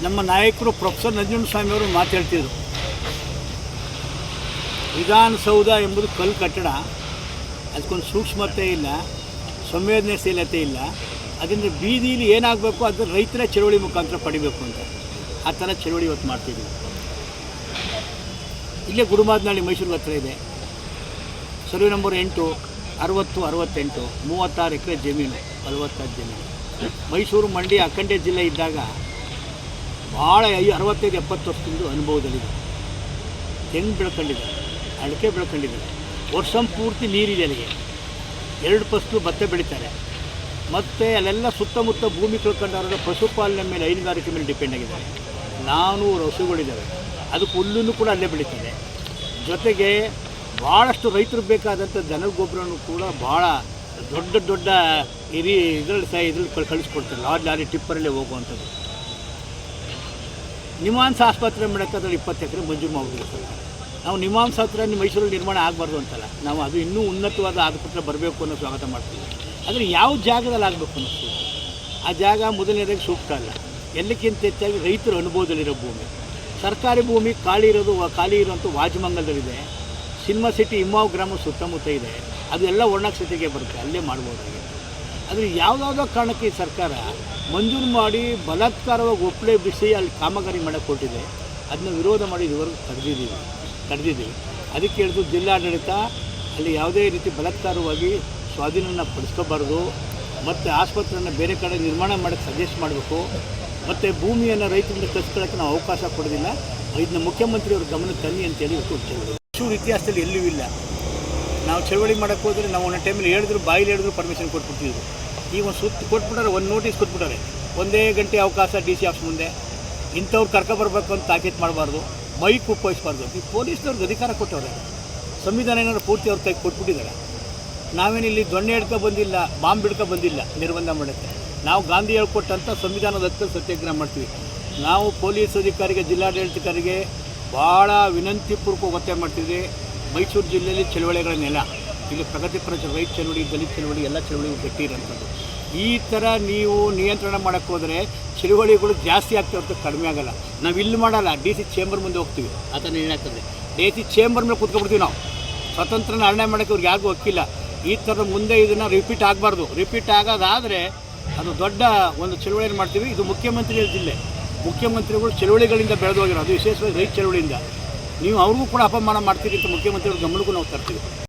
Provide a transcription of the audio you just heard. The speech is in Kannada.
ನಮ್ಮ ನಾಯಕರು ಪ್ರೊಫೆಸರ್ ನಂಜುಂಡಸ್ವಾಮಿ ಅವರು ಮಾತು ಹೇಳ್ತಿದ್ರು, ವಿಧಾನಸೌಧ ಎಂಬುದು ಕಲ್ಲು ಕಟ್ಟಡ, ಅದಕ್ಕೊಂದು ಸೂಕ್ಷ್ಮತೆ ಇಲ್ಲ, ಸಂವೇದನಾಶೀಲತೆ ಇಲ್ಲ. ಅದರಿಂದ ಬೀದಿಲಿ ಏನಾಗಬೇಕು ಅದು ರೈತರ ಚಳವಳಿ ಮುಖಾಂತರ ಪಡಿಬೇಕು ಅಂತ ಆ ಥರ ಚಳವಳಿ ಇವತ್ತು ಮಾಡ್ತಿದ್ದೀವಿ. ಇಲ್ಲೇ ಗುಡುಮಾದನಹಳ್ಳಿ ಮೈಸೂರಿಗೆ ಹತ್ರ ಇದೆ. ಸರ್ವೆ ನಂಬರ್ 8 6068 36 ಎಕರೆ ಜಮೀನು, 46 ಜಮೀನು. ಮೈಸೂರು ಮಂಡ್ಯ ಅಖಂಡ ಜಿಲ್ಲೆ ಇದ್ದಾಗ ಭಾಳ 65-70 ವರ್ಷದಿಂದ ಅನುಭವದಲ್ಲಿದೆ. ತೆಂಗು ಬೆಳ್ಕೊಂಡಿದ್ದಾರೆ, ಅಡಿಕೆ ಬೆಳ್ಕೊಂಡಿದ್ದಾರೆ, ವರ್ಷ ಪೂರ್ತಿ ನೀರಿದೆ. ಅಲ್ಲಿಗೆ 2 ಫಸಲು ಭತ್ತ ಬೆಳೀತಾರೆ. ಮತ್ತು ಅಲ್ಲೆಲ್ಲ ಸುತ್ತಮುತ್ತ ಭೂಮಿ ಕಳ್ಕೊಂಡವ್ರ ಪಶುಪಾಲನೆ ಮೇಲೆ, ಹೈನುಗಾರಿಕೆ ಮೇಲೆ ಡಿಪೆಂಡ್ ಆಗಿದ್ದಾರೆ. 400 ಹಸುಗಳಿದ್ದಾವೆ, ಅದಕ್ಕೆ ಹುಲ್ಲನ್ನು ಕೂಡ ಅಲ್ಲೇ ಬೆಳೀತದೆ. ಜೊತೆಗೆ ಭಾಳಷ್ಟು ರೈತರಿಗೆ ಬೇಕಾದಂಥ ದನದ ಗೊಬ್ಬರನೂ ಕೂಡ ಭಾಳ ದೊಡ್ಡ ಇದರಲ್ಲಿ ಕಳಿಸ್ಕೊಡ್ತಾರೆ. ಲಾರಿ ಟಿಪ್ಪರಲ್ಲೇ ಹೋಗುವಂಥದ್ದು. ನಿಮಾನ್ಸ್ ಆಸ್ಪತ್ರೆ ಮಾಡೋಕ್ಕಾದ್ರೆ 20 ಎಕರೆ ಮಂಜೂರು ಮಾಡಿಬಿಡ್ತಾರೆ. ನಾವು ನಿಮಾನ್ಸ್ ಹತ್ರ ಮೈಸೂರಲ್ಲಿ ನಿರ್ಮಾಣ ಆಗಬಾರ್ದು ಅಂತಲ್ಲ, ನಾವು ಅದು ಇನ್ನೂ ಉನ್ನತವಾದ ಆಸ್ಪತ್ರೆ ಬರಬೇಕು ಅನ್ನೋ ಸ್ವಾಗತ ಮಾಡ್ತೀವಿ. ಆದರೆ ಯಾವ ಜಾಗದಲ್ಲಿ ಆಗಬೇಕು ಅನ್ನಿಸ್ತೀವಿ, ಆ ಜಾಗ ಮೊದಲನೇದಾಗಿ ಸೂಕ್ತ ಅಲ್ಲ. ಎಲ್ಲಕ್ಕಿಂತ ಹೆಚ್ಚಾಗಿ ರೈತರ ಅನುಭವದಲ್ಲಿರೋ ಭೂಮಿ, ಸರ್ಕಾರಿ ಭೂಮಿ ಖಾಲಿ ಇರೋಂಥ ವಾಜಮಂಗಲದಲ್ಲಿದೆ. ಸಿನಿಮಾ ಸಿಟಿ ಇಮ್ಮಾವ್ ಗ್ರಾಮ ಸುತ್ತಮುತ್ತ ಇದೆ, ಅದೆಲ್ಲ ಒಣಗ್ಸತಿಗೆ ಬರುತ್ತೆ, ಅಲ್ಲೇ ಮಾಡ್ಬೋದಾಗಿದೆ. ಆದರೆ ಯಾವುದಾವುದೋ ಕಾರಣಕ್ಕೆ ಈ ಸರ್ಕಾರ ಮಂಜೂರು ಮಾಡಿ ಬಲಾತ್ಕಾರವಾಗಿ ಒಪ್ಪಳೆ ಬಿಸಿ ಅಲ್ಲಿ ಕಾಮಗಾರಿ ಮಾಡೋಕ್ಕೆ ಕೊಟ್ಟಿದೆ. ಅದನ್ನ ವಿರೋಧ ಮಾಡಿ ಇದುವರೆಗೂ ತಡೆದಿದ್ದೀವಿ. ಅದಕ್ಕೆ ಹೇಳಿದ್ರು ಜಿಲ್ಲಾಡಳಿತ ಅಲ್ಲಿ ಯಾವುದೇ ರೀತಿ ಬಲಾತ್ಕಾರವಾಗಿ ಸ್ವಾಧೀನನ ಪಡಿಸ್ಕೋಬಾರ್ದು, ಮತ್ತು ಆಸ್ಪತ್ರೆಯನ್ನು ಬೇರೆ ಕಡೆ ನಿರ್ಮಾಣ ಮಾಡೋಕ್ಕೆ ಸಜೆಸ್ಟ್ ಮಾಡಬೇಕು, ಮತ್ತು ಭೂಮಿಯನ್ನು ರೈತರಿಂದ ಕಸ್ಕೊಳ್ಳೋಕ್ಕೆ ನಾವು ಅವಕಾಶ ಕೊಡೋದಿಲ್ಲ. ಇದನ್ನ ಮುಖ್ಯಮಂತ್ರಿಯವ್ರ ಗಮನಕ್ಕೆ ತನ್ನಿ ಅಂತೇಳಿ ಚಳವಳಿ ಮೈಸೂರು ಇತಿಹಾಸದಲ್ಲಿ ಎಲ್ಲೂ ಇಲ್ಲ. ನಾವು ಚಳವಳಿ ಮಾಡೋಕ್ಕೆ ಹೋದರೆ ನಾವು ಒಂದೊಂದು ಟೈಮಲ್ಲಿ ಬಾಯಿಲಿ ಹೇಳಿದ್ರು ಪರ್ಮಿಷನ್ ಕೊಟ್ಬಿಟ್ಟಿದ್ರು. ಈಗ ಒಂದು ಸುತ್ತು ಕೊಟ್ಬಿಟ್ಟಾರೆ, ಒಂದು ನೋಟಿಸ್ ಕೊಟ್ಬಿಟ್ಟಾರೆ, 1 ಗಂಟೆ ಅವಕಾಶ DC ಆಫೀಸ್ ಮುಂದೆ. ಇಂಥವ್ರು ಕರ್ಕೊಬರ್ಬೇಕು ಅಂತ ತಾಕೀತು ಮಾಡಬಾರ್ದು, ಮೈಕ್ ಉಪಯೋಗಿಸಬಾರ್ದು. ಈ ಪೊಲೀಸ್ನವ್ರಿಗೆ ಅಧಿಕಾರ ಕೊಟ್ಟವ್ರೆ, ಸಂವಿಧಾನ ಏನಾದ್ರು ಪೂರ್ತಿ ಅವ್ರ ಕೈ ಕೊಟ್ಬಿಟ್ಟಿದ್ದಾರೆ. ನಾವೇನಿಲ್ಲಿ ದೊಣ್ಣೆ ಹಿಡ್ಕೊ ಬಂದಿಲ್ಲ, ಬಾಂಬ್ ಹಿಡ್ಕೊ ಬಂದಿಲ್ಲ ನಿರ್ಬಂಧ ಮಾಡೋಕ್ಕೆ. ನಾವು ಗಾಂಧಿ ಹೇಳ್ಕೊಟ್ಟಂಥ ಸಂವಿಧಾನದ ಹತ್ತಿರ ಸತ್ಯಾಗ್ರಹ ಮಾಡ್ತೀವಿ. ನಾವು ಪೊಲೀಸ್ ಅಧಿಕಾರಿಗೆ, ಜಿಲ್ಲಾಡಳಿತಕಾರಿಗೆ ಭಾಳ ವಿನಂತಿಪೂರ್ವಕ ಒತ್ತಾಯ ಮಾಡ್ತಿದ್ವಿ. ಮೈಸೂರು ಜಿಲ್ಲೆಯಲ್ಲಿ ಚಳವಳಿಗಳ ನೆಲ, ಇಲ್ಲಿ ಪ್ರಗತಿಪರ ರೈತ ಚಳವಳಿ, ದಲಿತ ಚಳವಳಿ, ಎಲ್ಲ ಚಳವಳಿಗಳು ಗಟ್ಟಿ ಇರೋಂಥದ್ದು. ಈ ಥರ ನೀವು ನಿಯಂತ್ರಣ ಮಾಡೋಕ್ಕೆ ಹೋದರೆ ಚಳವಳಿಗಳು ಜಾಸ್ತಿ ಆಗ್ತಾ ಹೊರತು ಕಡಿಮೆ ಆಗೋಲ್ಲ. ನಾವು ಇಲ್ಲಿ ಮಾಡಲ್ಲ, DC ಚೇಂಬರ್ ಮುಂದೆ ಹೋಗ್ತೀವಿ. ಆ ಥರ ಏನಾಗ್ತದೆ, DC ಚೇಂಬರ್ ಮೇಲೆ ಕೂತ್ಕೊಬಿಡ್ತೀವಿ ನಾವು. ಸ್ವತಂತ್ರನ ಅರಣ್ಯ ಮಾಡೋಕ್ಕೆ ಅವ್ರಿಗೆ ಯಾರಿಗೂ ಹಕ್ಕಿಲ್ಲ. ಈ ಥರದ ಮುಂದೆ ಇದನ್ನು ರಿಪೀಟ್ ಆಗಬಾರ್ದು. ರಿಪೀಟ್ ಆಗೋದಾದರೆ ಅದು ದೊಡ್ಡ ಒಂದು ಚಳವಳಿಯನ್ನು ಮಾಡ್ತೀವಿ. ಇದು ಮುಖ್ಯಮಂತ್ರಿಗಳ ಜಿಲ್ಲೆ, ಮುಖ್ಯಮಂತ್ರಿಗಳು ಚಳವಳಿಗಳಿಂದ ಬೆಳೆದು ಹೋಗಿರೋ, ಅದು ವಿಶೇಷವಾಗಿ ರೈತ ಚಳವಳಿಯಿಂದ. ನೀವು ಅವ್ರಿಗೂ ಕೂಡ ಅಪಮಾನ ಮಾಡ್ತೀರಿ ಅಂತ ಮುಖ್ಯಮಂತ್ರಿಗಳ ಗಮನಕ್ಕೂ ನಾವು ತರ್ತೀವಿ.